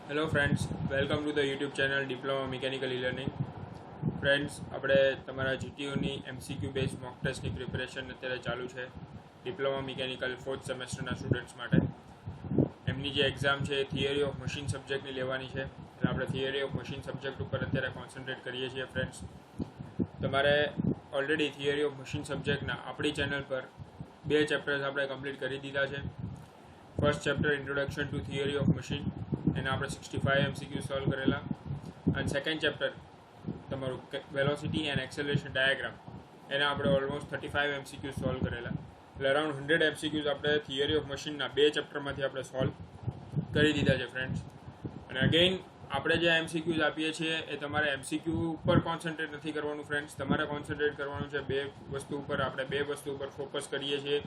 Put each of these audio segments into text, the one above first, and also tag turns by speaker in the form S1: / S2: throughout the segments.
S1: Hello friends, welcome to the YouTube channel diploma mechanical learning. Friends, આપણે તમારા જીટીયુની MCQ base mock ટેસ્ટની preparation અત્યારે ચાલુ છે ડિપ્લોમા મિકેનિકલ 4th સેમેસ્ટરના સ્ટુડન્ટ્સ માટે. એમની જે એક્ઝામ છે એ થિયરી ઓફ મશીન સબ્જેક્ટની લેવાની છે, એટલે આપણે થિયરી ઓફ મશીન સબ્જેક્ટ ઉપર અત્યારે કોન્સન્ટ્રેટ કરીએ છીએ. ફ્રેન્ડ્સ, તમારે ઓલરેડી થિયરી ઓફ મશીન સબ્જેક્ટના આપણી ચેનલ પર 2 ચેપ્ટર્સ આપણે કમ્પ્લીટ કરી દીધા છે. First chapter introduction to theory of machine, એના આપણે 65 MCQ સોલ્વ કરેલા, અને સેકન્ડ ચેપ્ટર તમારું વેલોસિટી એન્ડ એક્સેલરેશન ડાયાગ્રામ, એના આપણે ઓલમોસ્ટ 35 MCQ સોલ્વ કરેલા. એટલે અરાઉન્ડ 100 MCQs આપણે થિયરી ઓફ મશીનના 2 ચેપ્ટરમાંથી આપણે સોલ્વ કરી દીધા છે. ફ્રેન્ડ્સ, અને અગેઇન આપણે જે MCQs આપીએ છીએ એ તમારે MCQ ઉપર કોન્સન્ટ્રેટ નથી કરવાનું. ફ્રેન્ડ્સ, તમારે કોન્સન્ટ્રેટ કરવાનું છે 2 વસ્તુ ઉપર. આપણે 2 વસ્તુ ઉપર ફોકસ કરીએ છીએ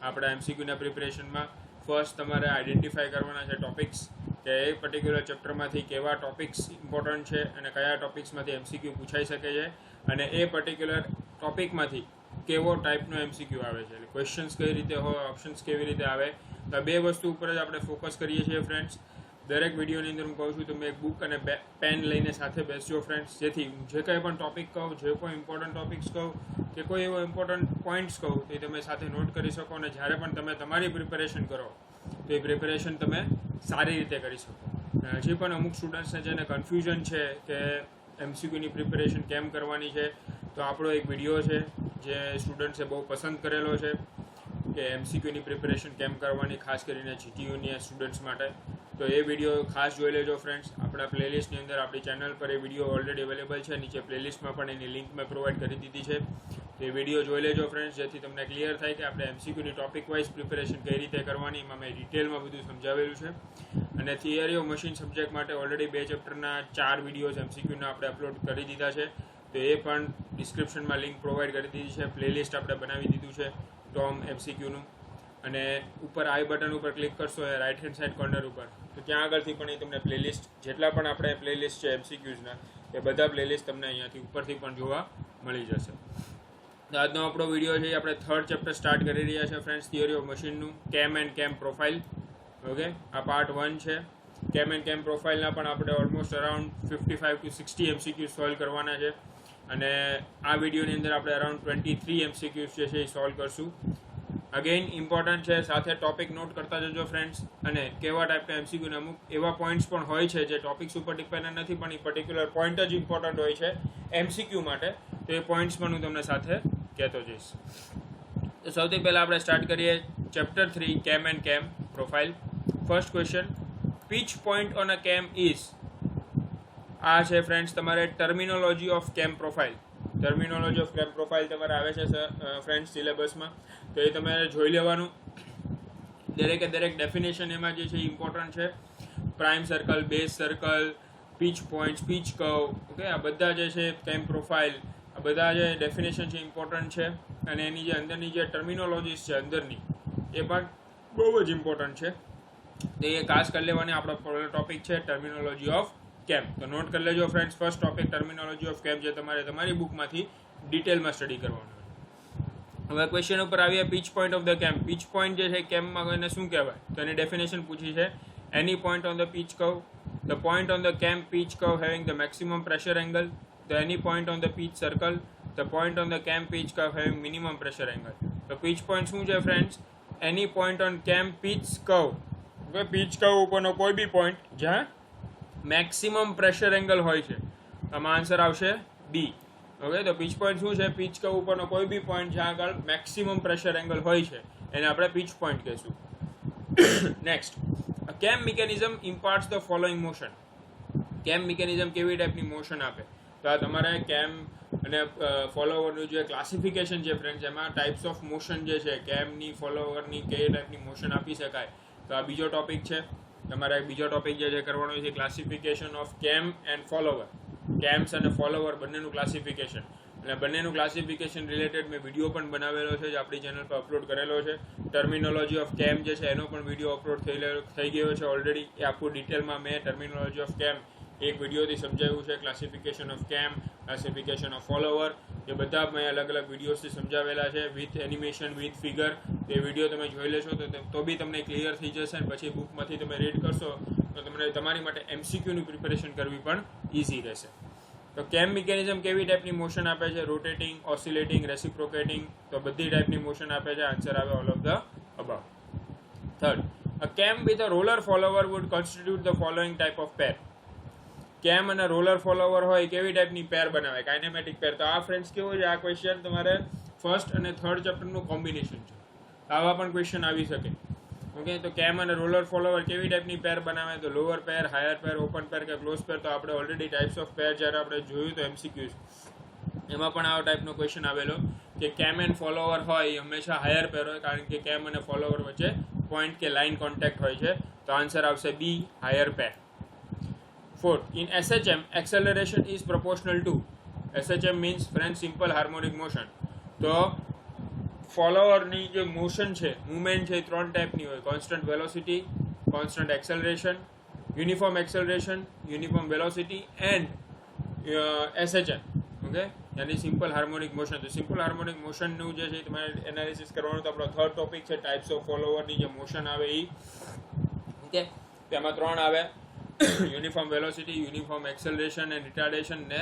S1: આપણા MCQના પ્રિપરેશનમાં. ફર્સ્ટ, તમારે આઈડેન્ટિફાઈ કરવાના છે ટોપિક્સ, કે એ પર્ટિક્યુલર ચેપ્ટરમાંથી કેવા ટોપિક્સ ઇમ્પોર્ટન્ટ છે અને કયા ટોપિક્સમાંથી MCQ પૂછાઈ શકે છે, અને એ પર્ટિક્યુલર ટોપિકમાંથી કેવો ટાઈપનો MCQ આવે છે, એટલે ક્વેશ્ચન્સ કઈ રીતે હોય, ઓપ્શન્સ કેવી રીતે આવે. તો આ 2 વસ્તુ ઉપર જ આપણે ફોકસ કરીએ છીએ. ફ્રેન્ડ્સ, દરેક વિડીયોની અંદર હું કહું છું તમે એક બુક અને પેન લઈને સાથે બેસજો. ફ્રેન્ડ્સ, જેથી જે કંઈ પણ ટોપિક કહું, જે કોઈ ઇમ્પોર્ટન્ટ ટોપિક્સ કહું કે કોઈ એવો ઇમ્પોર્ટન્ટ પોઈન્ટ્સ કહું તો એ તમે સાથે નોટ કરી શકો, અને જ્યારે પણ તમે તમારી પ્રિપેરેશન કરો તો એ પ્રિપેરેશન તમે સારી રીતે કરી શકો. હજી પણ અમુક સ્ટુડન્ટ્સને જેને કન્ફ્યુઝન છે કે MCQની પ્રિપેરેશન કેમ કરવાની છે, તો આપણો એક વિડીયો છે જે સ્ટુડન્ટ્સે બહુ પસંદ કરેલો છે કે MCQની પ્રિપેરેશન કેમ કરવાની, ખાસ કરીને જીટીયુની સ્ટુડન્ટ્સ માટે. તો એ વિડીયો ખાસ જોઈ લેજો. ફ્રેન્ડ્સ, આપણા પ્લેલિસ્ટની અંદર આપણી ચેનલ પર એ વિડીયો ઓલરેડી અવેલેબલ છે. નીચે પ્લેલિસ્ટમાં પણ એની લિંક મેં પ્રોવાઈડ કરી દીધી છે. તો એ વિડીયો જોઈ લેજો. ફ્રેન્ડ્સ, જેથી તમને ક્લિયર થાય કે આપણે MCQની ટોપિક વાઇઝ પ્રિપેરેશન કઈ રીતે કરવાની, એમાં મેં ડિટેલમાં બધું સમજાવેલું છે. અને થિયરી ઓફ મશીન સબ્જેક્ટ માટે ઓલરેડી 2 ચેપ્ટરના 4 વિડીયોઝ MCQના આપણે અપલોડ કરી દીધા છે. તો એ પણ ડિસ્ક્રિપ્શનમાં લિંક પ્રોવાઈડ કરી દીધી છે. પ્લેલિસ્ટ આપણે બનાવી દીધું છે ટોમ MCQનું, અને ઉપર આઈ બટન ઉપર ક્લિક કરશો એ રાઇટ હેન્ડ સાઇડ કોર્નર ઉપર, તો ત્યાં આગળથી પણ એ તમને પ્લેલિસ્ટ, જેટલા પણ આપણે પ્લેલિસ્ટ છે MCQsના, એ બધા પ્લેલિસ્ટ તમને અહીંયાથી ઉપરથી પણ જોવા મળી જશે. તો આજનો આપણો વિડીયો છે, આપણે 3rd ચેપ્ટર સ્ટાર્ટ કરી રહ્યા છે. ફ્રેન્ડ્સ, થિયરી ઓફ મશીનનું કેમ એન્ડ કેમ પ્રોફાઇલ. ઓકે, આ પાર્ટ 1 છે. કેમ એન્ડ કેમ પ્રોફાઇલના પણ આપણે almost around 55 to 60 MCQ solve કરવાના છે, અને આ વિડીયોની અંદર આપણે અરાઉન્ડ 23 MCQ જે છે એ સોલ્વ કરશું. અગેઇન ઇમ્પોર્ટન્ટ છે, સાથે ટોપિક નોટ કરતા જજો. ફ્રેન્ડ્સ, અને કેવા ટાઈપના MCQને અમુક એવા પોઈન્ટ્સ પણ હોય છે જે ટોપિક્સ ઉપર ડિપેન્ડન્ટ નથી, પણ એ પર્ટિક્યુલર પોઈન્ટ જ ઇમ્પોર્ટન્ટ હોય છે MCQ માટે. તો એ પોઈન્ટ્સ પણ હું તમને સાથે કહેતો જઈશ. તો સૌથી પહેલાં આપણે સ્ટાર્ટ કરીએ chapter 3 cam and cam profile. First question, pitch point on a cam is. આ છે ફ્રેન્ડ્સ તમારે terminology of cam profile. Terminology of cam profile તમારે આવે છે ફ્રેન્ડ્સ સિલેબસમાં, તો એ તમારે જોઈ લેવાનું. દરેકે દરેક ડેફિનેશન એમાં જે છે ઇમ્પોર્ટન્ટ છે. Prime circle, base circle, pitch points, pitch curve, okay, આ બધા જે છે કેમ પ્રોફાઇલ, આ બધા જે ડેફિનેશન છે ઇમ્પોર્ટન્ટ છે. અને એની જે અંદરની જે ટર્મિનોલોજીસ છે અંદરની, એ પણ બહુ જ ઇમ્પોર્ટન્ટ છે. તો એ ખાસ કરી લેવાની. આપણો પહેલો ટોપિક છે ટર્મિનોલોજી ઓફ કેમ. તો નોટ કરી લેજો friends, first topic terminology of કેમ, જે તમારે તમારી બુકમાંથી ડિટેલમાં સ્ટડી કરવાનું. હવે ક્વેશ્ચન ઉપર આવીએ, pitch point of the cam. Pitch point જે છે કેમમાં એને શું કહેવાય, તો એની ડેફિનેશન પૂછી છે. Any point on the pitch curve, the point on the cam pitch curve having the maximum pressure angle, the any point on the pitch circle, the point on the cam pitch curve having minimum pressure angle. તો pitch point શું છે friends? Any point on cam pitch curve, okay, pitch curve ઉપરનો કોઈ B point જ્યાં maximum pressure angle હોય છે. આમાં answer આવશે બી. ઓકે, તો પીચ પોઈન્ટ શું છે? પીચ કર્વ ઉપરનો કોઈ બી પોઈન્ટ જ્યાં આગળ મેક્સિમમ પ્રેશર એંગલ હોય છે એને આપણે પીચ પોઈન્ટ કહીશું. નેક્સ્ટ, કેમ મિકેનિઝમ ઇમ્પાર્ટ્સ ધ ફોલોઈંગ મોશન. કેમ મિકેનિઝમ કેવી ટાઈપની મોશન આપે, તો આ તમારે કેમ અને ફોલોવરનું જે ક્લાસિફિકેશન છે ફ્રેન્ડ્સ, એમાં ટાઈપ્સ ઓફ મોશન જે છે કેમની, ફોલોવરની કઈ ટાઈપની મોશન આપી શકાય, તો આ બીજો ટોપિક છે. તમારે બીજો ટોપિક જે છે કરવાનો છે ક્લાસિફિકેશન ઓફ કેમ એન્ડ ફોલોવર. કેમ્સ અને ફોલોવર બંનેનું ક્લાસિફિકેશન, અને બંનેનું ક્લાસિફિકેશન રિલેટેડ મેં વિડીયો પણ બનાવેલો છે, જે આપણી ચેનલ પર અપલોડ કરેલો છે. ટર્મિનોલોજી ઓફ કેમ જે છે એનો પણ વિડીયો અપલોડ થઈ ગયો છે ઓલરેડી. એ આખું ડિટેલમાં મેં ટર્મિનોલોજી ઓફ કેમ એક વિડીયોથી સમજાવ્યું છે. ક્લાસિફિકેશન ઓફ કેમ, ક્લાસિફિકેશન ઓફ ફોલોવર, એ બધા મેં અલગ અલગ વિડીયોઝથી સમજાવેલા છે, with animation, with figure. A video તમે જોઈ લેશો તો બી તમને ક્લિયર થઈ જશે, અને પછી બુકમાંથી તમે રીડ કરશો તો તમને તમારી માટે એમસીક્યુની પ્રિપેરેશન કરવી પણ ઇઝી રહેશે. તો કેમ મિકેનિઝમ કેવી ટાઈપની મોશન આપે છે? રોટેટિંગ, ઓસિલેટિંગ, રેસિપ્રોકેટિંગ, તો બધી ટાઈપની મોશન આપે છે. આન્સર આવે all of the અબાવ. Third, a cam with a roller follower would constitute the following type of pair. કેમ અને રોલર ફોલોવર હોય કેવી ટાઈપની પેર બનાવે? કાઇનેમેટિક પેર. તો આ ફ્રેન્ડ્સ કેવું છે, આ ક્વેશ્ચન તમારે ફર્સ્ટ અને થર્ડ ચેપ્ટરનું કોમ્બિનેશન છે. આવા પણ ક્વેશ્ચન આવી શકે. ઓકે, તો કેમ અને રોલર ફોલોવર કેવી ટાઈપની પેર બનાવે? તો લોઅર પેર, હાયર પેર, ઓપન પેર કે ક્લોઝ પેર. તો આપણે ઓલરેડી ટાઈપ્સ ઓફ પેર જ્યારે આપણે જોયું તો એમસીક્યુઝ એમાં પણ આવા ટાઈપનો ક્વેશ્ચન આવેલો કે કેમ એન્ડ ફોલોવર હોય એ હંમેશા હાયર પેર હોય, કારણ કે કેમ અને ફોલોવર વચ્ચે પોઈન્ટ કે લાઇન કોન્ટેક્ટ હોય છે. તો આન્સર આવશે B, higher pair. Fourth, in SHM, acceleration is proportional to. SHM means friend simple harmonic motion. તો ફોલોવરની જે મોશન છે, મુવમેન્ટ છે, એ ત્રણ ટાઈપની હોય: constant velocity, constant acceleration, uniform acceleration, uniform velocity and SHM. Okay, યાની સિમ્પલ હાર્મોનિક મોશન. તો simple harmonic મોશનનું જે છે તમારે એનાલિસિસ કરવાનું. તો આપણો થર્ડ ટોપિક છે ટાઈપ્સ ઓફ ફોલોવરની જે મોશન આવે એ. ઓકે, તેમાં ત્રણ આવે: uniform velocity, uniform acceleration and retardation ને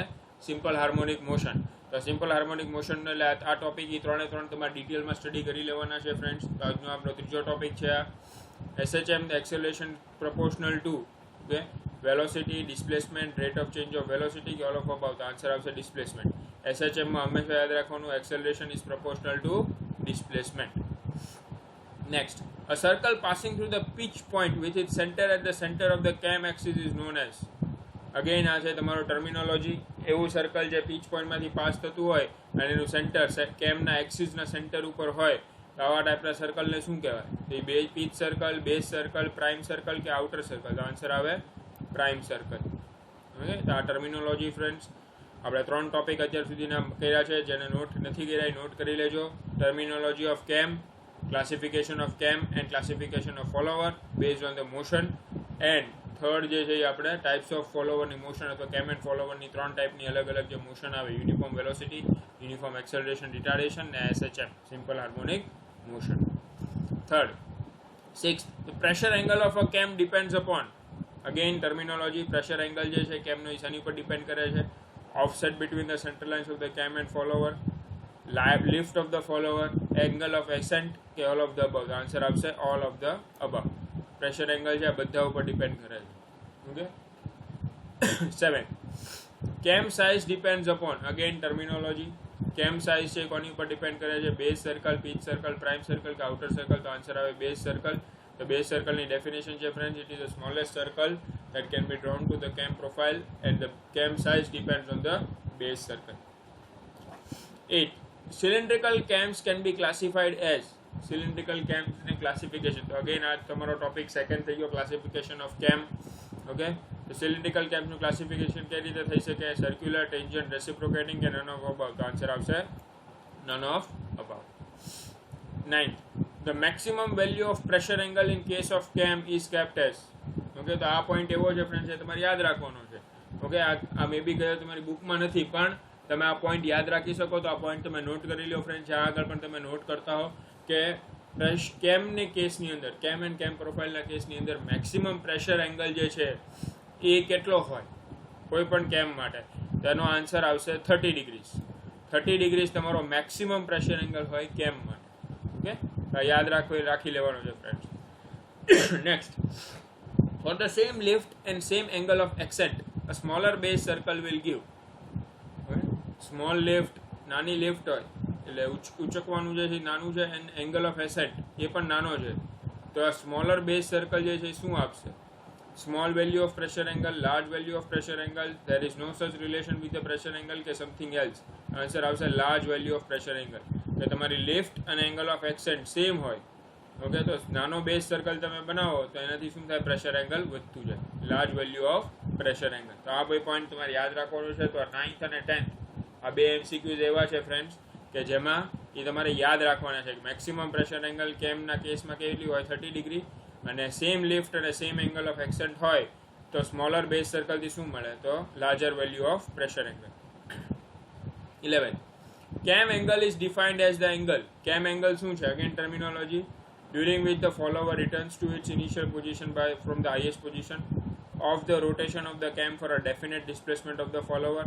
S1: સિમ્પલ હાર્મોનિક મોશન. તો સિમ્પલ હાર્મોનિક મોશન એટલે આ ટોપિક એ ત્રણે ત્રણ તમારે ડિટેલમાં સ્ટડી કરી લેવાના છે ફ્રેન્ડ્સ. તો આજનો આપણો ત્રીજો ટોપિક છે આ SHM, the acceleration proportional two okay velocity, displacement, rate of change of velocity કે ઓલ ઓફ અબાઉ. તો આન્સર આવશે ડિસ્પ્લેસમેન્ટ. SHMમાં હંમેશા યાદ રાખવાનું acceleration is proportional two displacement. Next, a circle passing through the pitch point with its center at the center of the cam axis is known as. Again, આ છે તમારો terminology. એવું circle જે pitch પોઈન્ટમાંથી pass થતું હોય અને એનું centre કેમના એક્સિસના centre ઉપર હોય, તો આવા ટાઈપના સર્કલને શું કહેવાય? તો એ બે pitch circle, base circle, prime circle કે આઉટર સર્કલ. તો આન્સર આવે પ્રાઇમ સર્કલ. ઓકે, તો આ ટર્મિનોલોજી ફ્રેન્ડ્સ. આપણે ત્રણ ટોપિક અત્યાર સુધીના કર્યા છે. જેને નોટ નથી કર્યા એ નોટ કરી લેજો. ટર્મિનોલોજી ઓફ કેમ, classification of cam and classification of follower based on the motion, and third જે છે એ આપણે types of follower ની motion અથવા cam and follower ની ત્રણ ટાઈપની અલગ અલગ જે motion આવે: uniform velocity, uniform acceleration retardation ને SHM, simple harmonic motion. Third, sixth, the pressure angle of a cam depends upon. Again terminology, pressure angle જે છે cam નો એ શેની ઉપર ડિપેન્ડ કરે છે? offset between the center lines of the cam and follower, lift of the follower, angle of ascent કે all of the above. The answer આવશે all of the above. Pressure angle છે આ બધા ઉપર ડિપેન્ડ કરે છે. Okay, 7, cam size depends upon. Again terminology. Cam size છે કોની ઉપર ડિપેન્ડ કરે છે? Base circle, pitch circle, prime circle કે આઉટર સર્કલ. તો આન્સર આવે બેઝ સર્કલ. તો બેઝ સર્કલની ડેફિનેશન છે friends, it is the smallest circle that can be drawn to the cam profile and the cam size depends on the base circle. 8, cylindrical cams can be classified as. cylindrical cams ને classification. તો again આ તમારો topic second થઈ ગયો, classification of કેમ. Okay, તો cylindrical cams નું classification કઈ રીતે થઈ શકે? સર્ક્યુલર, ટેન્જન્ટ, રેસિપ્રોકેટિંગ કે નન ઓફ અબાઉ. તો આન્સર આવશે none of about. 9, the maximum value of pressure angle in case of cam is kept as. Okay, તો આ પોઈન્ટ એવો છે ફ્રેન્ડ્સ, એ તમારે યાદ રાખવાનો છે. ઓકે, આ મે બી કદાચ તમારી બુકમાં નથી, પણ તમે આ પોઈન્ટ યાદ રાખી શકો. તો આ પોઈન્ટ તમે નોટ કરી લો ફ્રેન્ડ્સ. આ આગળ પણ તમે નોટ કરતા હો કે કેમની કેસની અંદર, કેમ એન્ડ કેમ પ્રોફાઇલના કેસની અંદર મેક્સિમમ પ્રેશર એંગલ જે છે એ કેટલો હોય કોઈ પણ કેમ માટે? તેનો આન્સર આવશે 30 ડિગ્રીઝ. 30 ડિગ્રીઝ તમારો મેક્સિમમ પ્રેશર એંગલ હોય કેમ માટે. ઓકે, યાદ રાખી લેવાનું છે friends. Next, for the same lift and same angle of ascent, a smaller base circle will give. Small lift, નાની લિફ્ટ હોય એટલે ઉચકવાનું જે છે નાનું છે, એન્ડ એંગલ ઓફ એસેન્ટ એ પણ નાનો છે. તો આ સ્મોલર બેઝ સર્કલ જે છે શું આપશે? Small value of pressure angle, large value of pressure angle, there is no such relation with the pressure angle કે સમથિંગ એલ્સ. આન્સર આવશે large value of pressure angle. તો તમારી લિફ્ટ અને angle of ascent same હોય. Okay, તો નાનો base circle તમે બનાવો તો એનાથી શું થાય? પ્રેશર એંગલ વધતું જાય, large value of pressure angle. તો આ બે પોઈન્ટ તમારે યાદ રાખવાનું છે. તો 9th અને 10th આ બે એમસીક્યુઝ એવા છે ફ્રેન્ડ્સ કે જેમાં એ તમારે યાદ રાખવાના છે કે મેક્સિમમ પ્રેશર એંગલ કેમના કેસમાં કેટલી હોય? 30 ડિગ્રી. અને સેમ લિફ્ટ અને સેમ એંગલ ઓફ એક્સેન્ટ હોય તો સ્મોલર બેઝ સર્કલથી શું મળે? તો larger value of pressure angle. 11, કેમ angle is defined as the angle. કેમ એંગલ શું છે? Again terminology. during which the follower returns to its initial position from the highest position of the rotation of the cam for a definite displacement of the follower,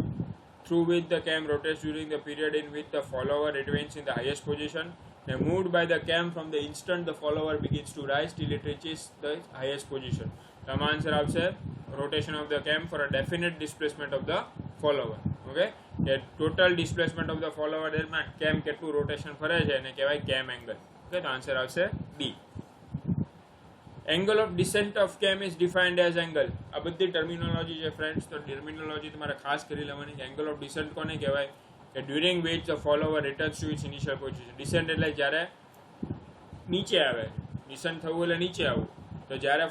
S1: through which the cam rotates during the period in which the follower remains in the highest position, and moved by the cam from the instant the follower begins to rise till it reaches the highest position. તો આમાં answer આવશે rotation of the cam for a definite displacement of the follower. Okay, કે total displacement of the follower દરમિયાન cam કેટલું rotation ફરે છે એને કહેવાય કેમ એંગલ. ઓકે, તો આન્સર આવશે બી. એંગલ ઓફ ડિસેન્ટ ઓફ કેમ ઇઝ ડિફાઇન્ડ એઝ એંગલ. આ બધી ટર્મિનોલોજી છે ફ્રેન્ડ્સ, તો ટર્મિનોલોજી તમારે ખાસ કરી લેવાની કે એંગલ ઓફ ડિસેન્ટ કોને કહેવાય કે during which the follower returns to its initial position. Descent એટલે જ્યારે નીચે આવે, ડિસેન્ટ થવું એટલે નીચે આવવું. તો જ્યારે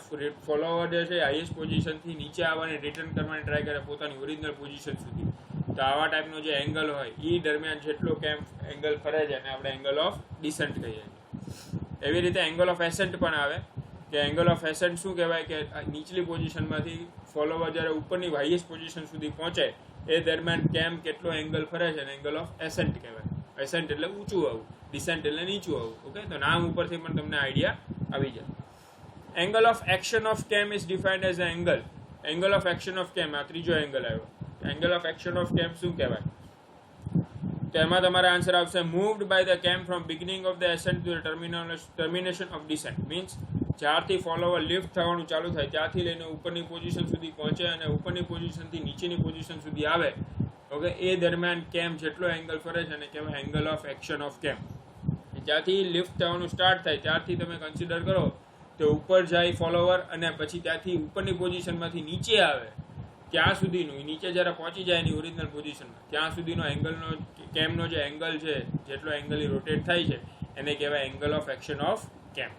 S1: ફોલોવર જે છે હાઈએસ્ટ પોઝિશનથી નીચે આવવાની રિટર્ન કરવાની ટ્રાય કરે પોતાની ઓરિજિનલ પોઝિશન સુધી, તો આવા ટાઈપનો જે એંગલ હોય એ દરમિયાન જેટલો કેમ એંગલ ફરે છે એને આપણે એંગલ ઓફ ડિસેન્ટ કહીએ છીએ. એવી રીતે એંગલ ઓફ એસેન્ટ પણ આવે કે એંગલ ઓફ એસેન્ટ શું કહેવાય કે નીચલી પોઝિશનમાંથી ફોલોવર જ્યારે ઉપરની હાઈએસ્ટ પોઝિશન સુધી પહોંચે એ દરમિયાન કેમ કેટલો એંગલ ફરે છે એને એંગલ ઓફ એસેન્ટ કહેવાય. એસેન્ટ એટલે ઊંચું આવવું, ડિસેન્ટ એટલે નીચું આવવું. ઓકે, તો નામ ઉપરથી પણ તમને આઈડિયા આવી જાય. એંગલ ઓફ એક્શન ઓફ કેમ is defined as a angle. Angle of action of કેમ, આ ત્રીજો એંગલ આવ્યો. એંગલ ઓફ એક્શન ઓફ કેમ શું કહેવાય? તો એમાં તમારા આન્સર આવશે moved by the cam from beginning of the ascent to termination of descent. Means જ્યારથી ફોલોવર લિફ્ટ થવાનું ચાલુ થાય ત્યારથી લઈને ઉપરની પોઝિશન સુધી પહોંચે અને ઉપરની પોઝિશનથી નીચેની પોઝિશન સુધી આવે. ઓકે, એ દરમિયાન કેમ જેટલો એંગલ ફરે છે એને કહેવાય એંગલ ઓફ એક્શન ઓફ કેમ. જ્યાંથી લિફ્ટ થવાનું સ્ટાર્ટ થાય ત્યારથી તમે કન્સિડર કરો તો ઉપર જાય ફોલોવર અને પછી ત્યાંથી ઉપરની પોઝિશનમાંથી નીચે આવે ત્યાં સુધીનું, નીચે જ્યારે પહોંચી જાય એની ઓરિજિનલ પોઝિશનમાં ત્યાં સુધીનો એંગલનો કેમનો જે એંગલ છે જેટલો એંગલ રોટેટ થાય છે એને કહેવાય એંગલ ઓફ એક્શન ઓફ કેમ.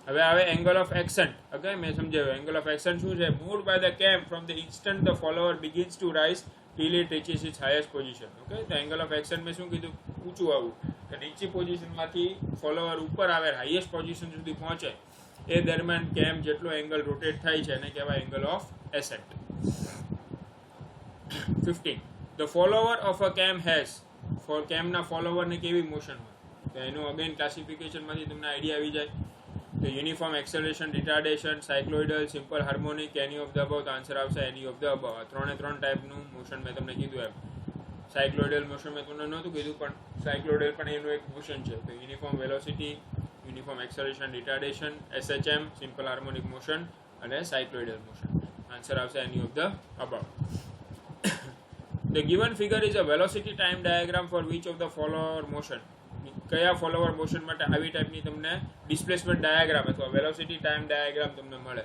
S1: હવે આવે એંગલ ઓફ એક્સન્ટ. ઓકે, મેં સમજાવ્યું એંગલ ઓફ એક્સન્ટ શું છે? Moved by the cam from the instant the follower begins to rise till it reaches its highest position. Okay, તો એંગલ ઓફ એક્સન્ટ મેં શું કીધું? ઊંચું આવવું. તો નીચી પોઝિશનમાંથી ફોલોવર ઉપર આવે હાઈએસ્ટ પોઝિશન સુધી પહોંચે એ દરમિયાન કેમ જેટલો એંગલ રોટેટ થાય છે એને કહેવાય angle of ascent. 15. The follower of a કેમ હેઝ. કેમના ફોલોવરને કેવી મોશન હોય? તો એનું અગેન ક્લાસિફિકેશનમાંથી તમને આઈડિયા આવી જાય. તો uniform acceleration, retardation, cycloidal, simple harmonic, any of the above. તો આન્સર આવશે એની ઓફ ધ અબવ. આ ત્રણે ટાઈપનું મોશન મેં તમને કીધું એમ. સાયક્લોઇડલ મોશન મેં તમને નહોતું કીધું પણ સાયક્લોઇડલ પણ એનું એક મોશન છે. તો uniform velocity, uniform acceleration, retardation, SHM, simple harmonic motion અને સાયક્લોઇડલ મોશન. આન્સર આવશે any of the above. The given figure is a velocity time diagram for which of the follower motion. કયા ફોલોવર મોશન માટે આવી ટાઈપની તમને displacement diagram અથવા velocity time diagram તમને મળે.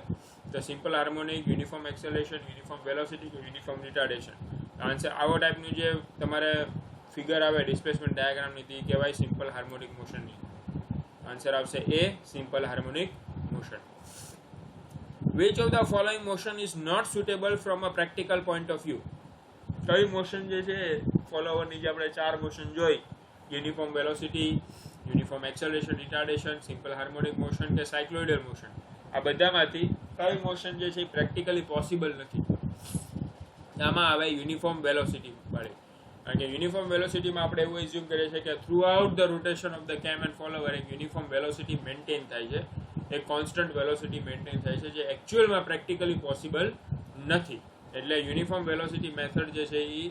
S1: તો simple harmonic, uniform acceleration, uniform velocity, uniform retardation. Answer આવો ટાઈપનું જે તમારે ફિગર આવે ડિસ્પ્લેસમેન્ટ ડાયાગ્રામની તે કહેવાય સિમ્પલ હાર્મોનિક મોશનની. આન્સર આવશે A, simple harmonic motion. Which of the following motion is not suitable from a practical point of view? કઈ મોશન જે છે ફોલોવરની જે આપણે 4 મોશન જોઈ, uniform velocity, uniform acceleration, retardation, simple harmonic motion કે cycloidal motion, આ બધામાંથી કઈ મોશન જે છે પ્રેક્ટિકલી પોસિબલ નથી? આમાં આવે યુનિફોર્મ વેલોસિટી વાળી. કારણ કે યુનિફોર્મ વેલોસિટીમાં આપણે એવું એઝ્યુમ કરીએ છીએ કે through out the rotation of the કેમ એન્ડ ફોલોવર એક યુનિફોર્મ વેલોસિટી મેન્ટેન થાય છે, એક કોન્સ્ટન્ટ વેલોસિટી મેન્ટેન થાય છે, જે એકચ્યુઅલમાં પ્રેક્ટિકલી પોસિબલ નથી. એટલે યુનિફોર્મ વેલોસિટી મેથડ જે છે એ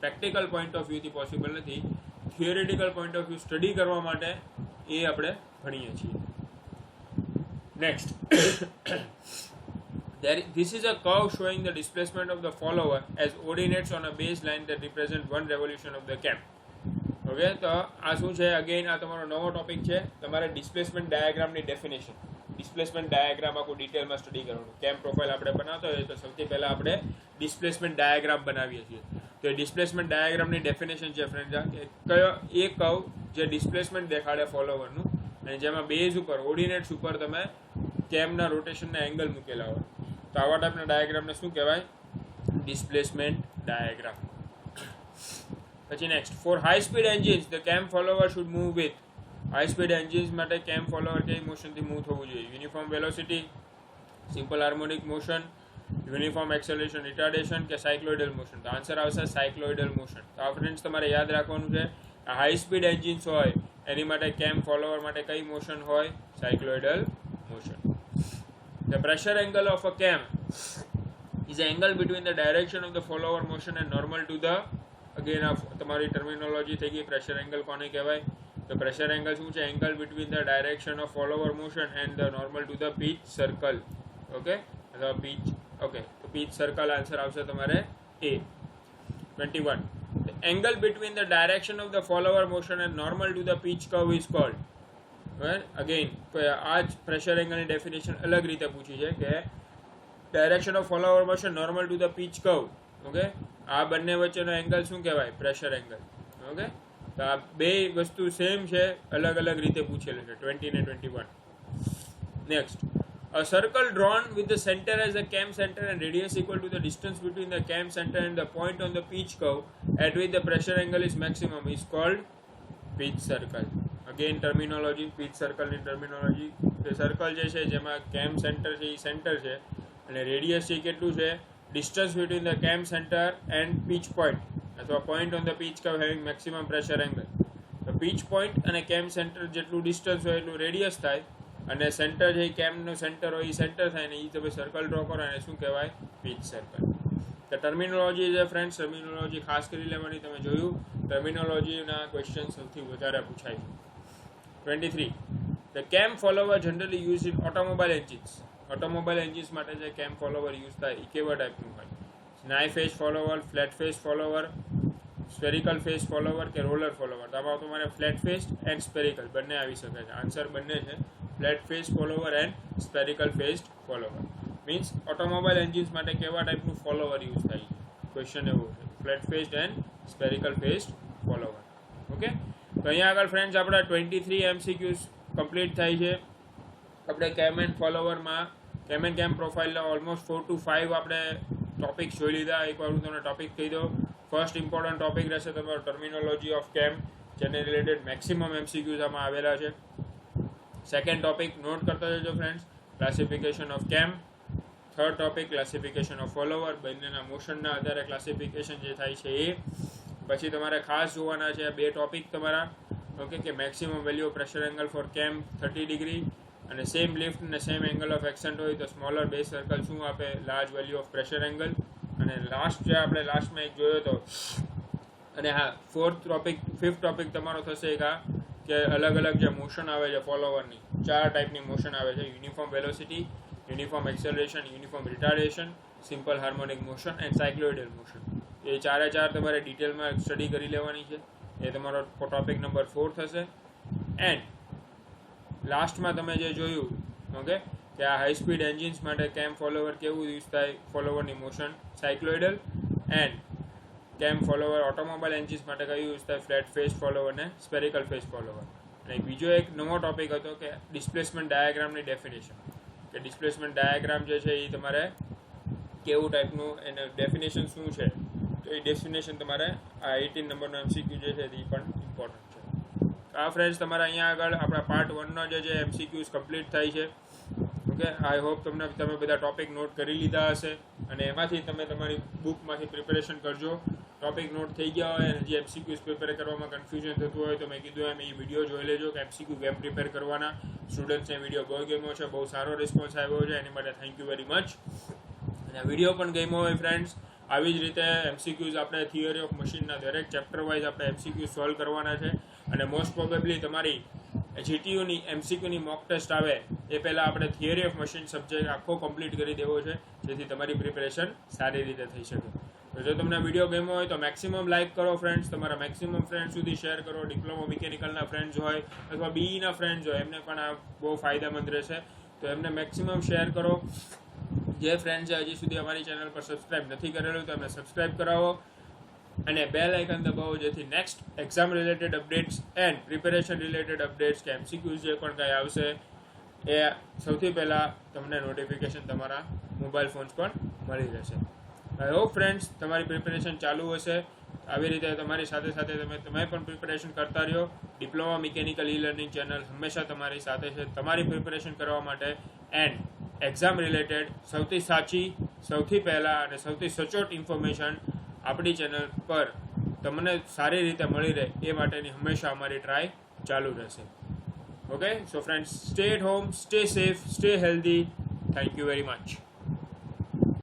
S1: પ્રેક્ટિકલ પોઈન્ટ ઓફ વ્યૂથી પોસિબલ નથી. Theoretical point of view study કરવા માટે એ આપણે ભણીએ છીએ. Next, this is a curve showing the displacement of the follower as ordinates on a baseline that represent one revolution of the cam. Okay, તો આ શું છે? અગેન આ તમારો નવો ટોપિક છે. તમારે ડિસ્પ્લેસમેન્ટ ડાયાગ્રામની ડેફિનેશન, ડિસ્પ્લેસમેન્ટ ડાયાગ્રામ આખું ડિટેલમાં સ્ટડી કરવાનું. કેમ પ્રોફાઇલ આપણે બનાવતો હોય તો સૌથી પહેલાં આપણે ડિસ્પ્લેસમેન્ટ ડાયાગ્રામ બનાવીએ છીએ. તો એ ડિસ્પ્લેસમેન્ટ ડાયાગ્રામની ડેફિનેશન છે ફ્રેન્ડ કે કયો એ કર્વ જે ડિસ્પ્લેસમેન્ટ દેખાડે ફોલોવરનું અને જેમાં બેઝ ઉપર ઓર્ડિનેટ્સ ઉપર તમે કેમના રોટેશનના એંગલ મૂકેલા હોય. તો આવા ટાઈપના ડાયાગ્રામને શું કહેવાય? Displacement diagram. પછી next, for high speed engines the cam follower should move with. High speed engines માટે કેમ ફોલોવર કઈ મોશનથી મૂવ થવું જોઈએ? Uniform velocity, simple harmonic motion, uniform acceleration, retardation કે સાયક્લોઇડલ મોશન. તો આન્સર આવશે સાયક્લોઇડલ મોશન. તો આ ફ્રેન્ડ્સ તમારે યાદ રાખવાનું છે, હાઈ સ્પીડ એન્જિન્સ હોય એની માટે કેમ ફોલોવર માટે કઈ મોશન હોય? સાયક્લોઇડલ motion. The pressure angle of a cam is the angle between the direction of the follower motion and normal to the, again આ તમારી ટર્મિનોલોજી થઈ ગઈ. પ્રેશર એંગલ કોને કહેવાય? તો પ્રેશર એંગલ શું છે? Angle between the direction of follower motion and the normal to the pitch circle. Okay, અથવા પીચ. ઓકે, તો પીચ સર્કલ આન્સર આવશે તમારે A. 21. The angle between the direction of the follower motion and normal to the pitch curve is called. Again આ જ pressure એંગલની definition અલગ રીતે પૂછી છે કે direction of follower motion normal to the pitch curve. Okay, આ બંને વચ્ચેનો એંગલ શું કહેવાય? Pressure angle. ઓકે, તો આ બે વસ્તુ સેમ છે, અલગ અલગ રીતે પૂછેલું છે. 20 ને 21. Next, a circle drawn with the center as the cam center and radius equal to the distance between the cam center and the point on the pitch curve at which the pressure angle is maximum is called pitch circle. Again terminology, pitch સર્કલની terminology. તે circle જે છે જેમાં કેમ centre છે એ centre છે અને radius છે કેટલું છે? Distance between the cam centre and pitch point અથવા point on the pitch curve having maximum pressure angle. તો પીચ પોઈન્ટ અને કેમ સેન્ટર જેટલું ડિસ્ટન્સ હોય એટલું રેડિયસ થાય અને સેન્ટર જે કેમનું સેન્ટર હોય એ સેન્ટર થાય ને એ તમે સર્કલ ડ્રો કરો અને શું કહેવાય? Pitch circle. તો ટર્મિનોલોજી છે ફ્રેન્ડ્સ, ટર્મિનોલોજી ખાસ કરી લેવાની. તમે જોયું ટર્મિનોલોજીના ક્વેશ્ચન સૌથી વધારે પૂછાય છે. 23. The cam follower generally used in automobile engines. Automobile engines માટે જે કેમ ફોલોવર યુઝ થાય એ કેવા ટાઈપનું હોય? નાઈ face follower, flat face follower, spherical face follower કે રોલર ફોલોવર? તો આમાં તમારે ફ્લેટ ફેસ એન્ડ સ્પેરિકલ બંને આવી શકે છે. આન્સર બંને છે, flat face follower and spherical face follower. Means automobile engines માટે કેવા ટાઈપનું ફોલોવર યુઝ થાય? ક્વેશ્ચન એવો છે, flat faced and spherical faced follower. Okay, તો અહીંયા આગળ ફ્રેન્ડ્સ આપણા 23 MCQs કમ્પ્લીટ થાય છે. આપણે કેમ એન્ડ ફોલોવરમાં કેમ એન્ડ કેમ પ્રોફાઇલના ઓલમોસ્ટ 4 to 5 આપણે ટોપિક્સ જોઈ લીધા. એકવાર હું તમને ટોપિક કહી દઉં. ફર્સ્ટ ઇમ્પોર્ટન્ટ ટોપિક રહેશે તમારો ટર્મિનોલોજી ઓફ કેમ, જેને રિલેટેડ મેક્સિમમ MCQs આમાં આવેલા છે. સેકન્ડ ટોપિક નોટ કરતા જજો ફ્રેન્ડ્સ, ક્લાસિફિકેશન ઓફ કેમ. Third topic classification of follower, બંનેના મોશનના આધારે ક્લાસિફિકેશન જે થાય છે એ. પછી તમારે ખાસ જોવાના છે બે ટોપિક તમારા. ઓકે, કે maximum value of pressure angle for cam 30 degree અને સેમ લિફ્ટ અને સેમ એંગલ ઓફ એક્સન્ટ હોય તો સ્મોલર બેઝ સર્કલ શું આપે? Large value of pressure angle. અને લાસ્ટ જે આપણે લાસ્ટમાં એક જોયો હતો, અને હા ફિફ્થ ટોપિક તમારો થશે એક આ કે અલગ અલગ જે મોશન આવે છે ફોલોવરની, 4 ટાઈપની મોશન આવે છે: uniform velocity, uniform acceleration, uniform retardation, simple harmonic motion and cycloidal motion. એ 4 તમારે ડિટેલમાં સ્ટડી કરી લેવાની છે. એ તમારો ટોપિક નંબર 4 થશે. એન્ડ લાસ્ટમાં તમે જે જોયું, ઓકે, કે આ હાઈ સ્પીડ એન્જિન્સ માટે કેમ ફોલોવર કેવું યુઝ થાય? ફોલોવરની મોશન સાયક્લોઇડલ. એન્ડ કેમ ફોલોવર ઓટોમોબાઈલ એન્જિન્સ માટે કયું યુઝ થાય? ફ્લેટ ફેસ ફોલોવર ને સ્પેરિકલ ફેસ ફોલોવર. અને બીજો એક નવો ટોપિક હતો કે ડિસ્પ્લેસમેન્ટ ડાયાગ્રામની ડેફિનેશન, કે ડિસ્પ્લેસમેન્ટ ડાયાગ્રામ જે છે એ તમારે કેવું ટાઈપનું, એને ડેફિનેશન શું છે? તો એ ડેફિનેશન તમારે આ 18 નંબરનો MCQ જે છે એ પણ ઇમ્પોર્ટન્ટ છે. આ ફ્રેન્ડ્સ તમારા અહીંયા આગળ આપણા પાર્ટ 1નો જે MCQs કમ્પ્લીટ થાય છે. ઓકે, આઈ હોપ તમે બધા ટોપિક નોટ કરી લીધા હશે અને એમાંથી તમે તમારી બુકમાંથી પ્રિપેરેશન કરજો. ટોપિક નોટ થઈ ગયા હોય અને જે MCQs પ્રિપેર કરવામાં કન્ફ્યુઝન થતું હોય તો મેં કીધું એમ એ વિડીયો જોઈ લેજો કે MCQ કેમ પ્રિપેર કરવાના. સ્ટુડન્ટ્સને વિડીયો બહુ ગમ્યો છે, બહુ સારો રિસ્પોન્સ આવ્યો છે, એની માટે થેન્ક યુ વેરી મચ. અને વિડીયો પણ ગમ્યો હોય ફ્રેન્ડ્સ, આવી જ રીતે MCQs આપણે થિયરી ઓફ મશીનના દરેક ચેપ્ટર વાઇઝ આપણે MCQ સોલ્વ કરવાના છે. અને મોસ્ટ પ્રોબેબલી તમારી GTUની MCQની મોક ટેસ્ટ આવે એ પહેલાં આપણે થિયરી ઓફ મશીન સબ્જેક્ટ આખો કમ્પ્લીટ કરી દેવો છે, જેથી તમારી પ્રિપેરેશન સારી રીતે થઈ શકે. તો જો તમને વિડીયો ગમ્યો હોય તો મેક્સિમમ લાઇક કરો ફ્રેન્ડ્સ, તમારા મેક્સિમમ ફ્રેન્ડ સુધી શેર કરો. ડિપ્લોમા મિકેનિકલના ફ્રેન્ડ્સ હોય અથવા BEના ફ્રેન્ડ્સ હોય એમને પણ આ બહુ ફાયદામંદ રહેશે, તો એમને મેક્સિમમ શેર કરો. જે ફ્રેન્ડ છે હજી સુધી અમારી ચેનલ પર સબસ્ક્રાઈબ નથી કરેલું તો એમને સબસ્ક્રાઈબ કરાવો અને બેલ આઇકન દબાવો, જેથી next exam related updates and preparation related updates કે MCQs જે પણ કંઈ આવશે એ સૌથી પહેલાં તમને નોટિફિકેશન તમારા મોબાઈલ ફોન્સ પર મળી રહેશે. આઈ હોપ ફ્રેન્ડ્સ તમારી પ્રિપેરેશન ચાલુ હશે. આવી રીતે તમારી સાથે સાથે તમે પણ પ્રિપેરેશન કરતા રહ્યો. Diploma mechanical e learning channel હંમેશા તમારી સાથે છે તમારી પ્રિપેરેશન કરવા માટે. એન્ડ એક્ઝામ રિલેટેડ સૌથી સાચી, સૌથી પહેલાં અને સૌથી સચોટ ઇન્ફોર્મેશન આપણી ચેનલ પર તમને સારી રીતે મળી રહે એ માટેની હંમેશા અમારી ટ્રાય ચાલુ રહેશે. Okay, so friends, stay at home, stay safe, stay healthy. Thank you very much.